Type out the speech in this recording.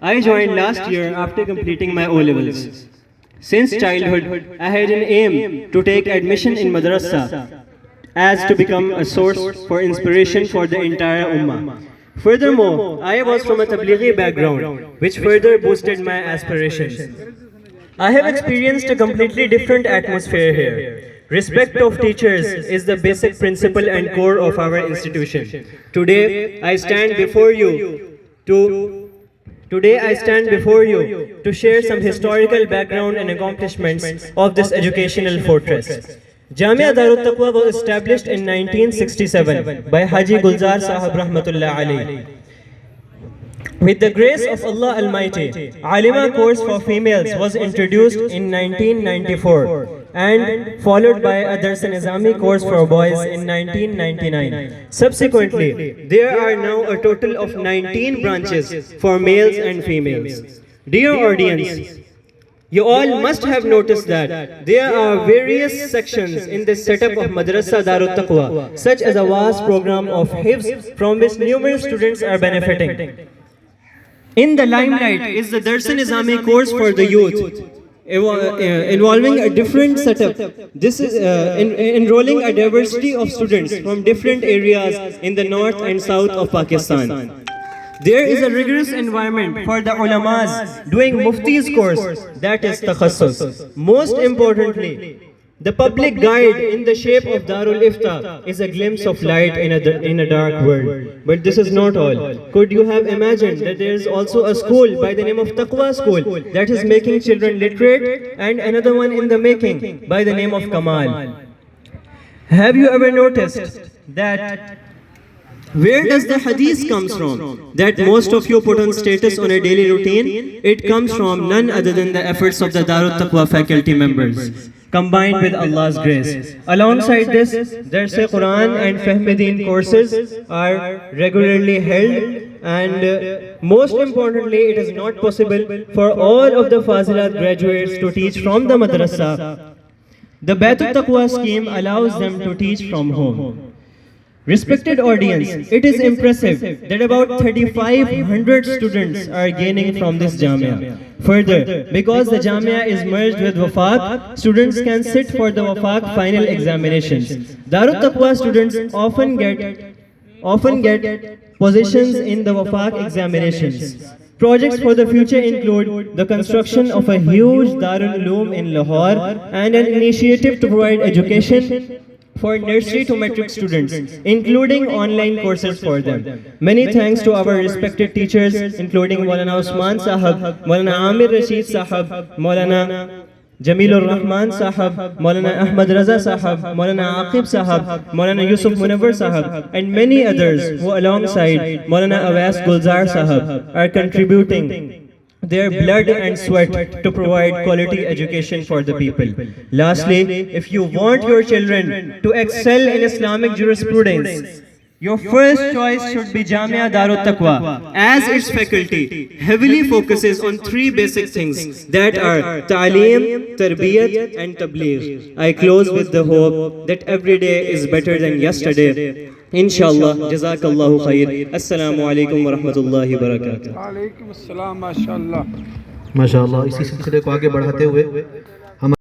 I joined last year after completing my O-levels. Since childhood, I had an aim to take admission in madrasa as to become a source for inspiration for the entire ummah. Furthermore, I was from a Tablighi background, which further boosted my aspirations. I have experienced a completely different atmosphere here. Respect of teachers is the basic principle and core of our institution. Today, I stand before you to share some historical background and accomplishments of this educational fortress. Jamia Darut Taqwa was established in 1967 by Haji Gulzar Sahab Rahmatullah Alayhi. With the grace of Allah Almighty, Alima course for females was introduced in 1994 and followed by a Dars-e-Nizami course for boys in 1999. Subsequently, there are now a total of 19 branches for males and females. Dear audience, you all must have noticed that there are various sections in this setup of Madrasa Darut Taqwa, such as a vast program of Hifz from which numerous students are benefiting. In the limelight is the Dars-e-Nizami course for the youth, involving a different setup. This is enrolling a diversity of students from different areas in the north and south of Pakistan. There is a rigorous environment for the ulamas doing Mufti's course, that is Takhassus. Most importantly, the public guide in the shape of Darul Ifta is a glimpse of light in a dark world. But this is not all. Could you have imagined that there is also a school by the name of Taqwa School that is making children literate, and another one in the making by the name of Kamal? Have you ever noticed that where does the hadith comes from that most of you put on status on a daily routine? It comes from none other than the efforts of the Darut Taqwa faculty members, combined with Allah's grace. Alongside this, Dars-e-Quran and Fahm-e-Deen courses are regularly held, and most importantly, it is not possible for all of the Fazilat graduates to teach from the madrasa. The Baitul Taqwa scheme allows them to teach from home. Respected audience, it is impressive that about 3,500 students are gaining from this Jamia. Further, because the Jamia is merged with Wafaq, students can sit for the Wafaq final examinations. Darut Taqwa students often get positions in the Wafaq examinations. Projects for the future include the construction of a huge Darul Uloom in Lahore and an initiative to provide education for nursery to matric students, including online courses for them. Many thanks to our respected teachers, including Maulana Usman Sahab, Maulana Amir Rashid Sahab, Maulana Jamilur Rahman Sahab, Maulana Ahmad Raza Sahab, Maulana Aqib Sahab, Maulana Yusuf Munawwar Sahab, and many others who alongside Maulana Awais Gulzar Sahab are contributing their blood and sweat to provide quality education for the people. Lastly, if you want your children to excel in Islamic jurisprudence, your first choice should be Jamia Darut Taqwa, as its faculty heavily focuses on three basic things, that are Ta'aleem, Tarbiyat and Tabligh. I close with the hope that every day is better than yesterday. Inshallah, Jazakallahu khair. Assalamu alaikum wa rahmatullahi wa barakatuh. Wa alaikum assalam, mashallah. माशाअल्लाह। इसी सिलसिले को आगे बढ़ाते हुए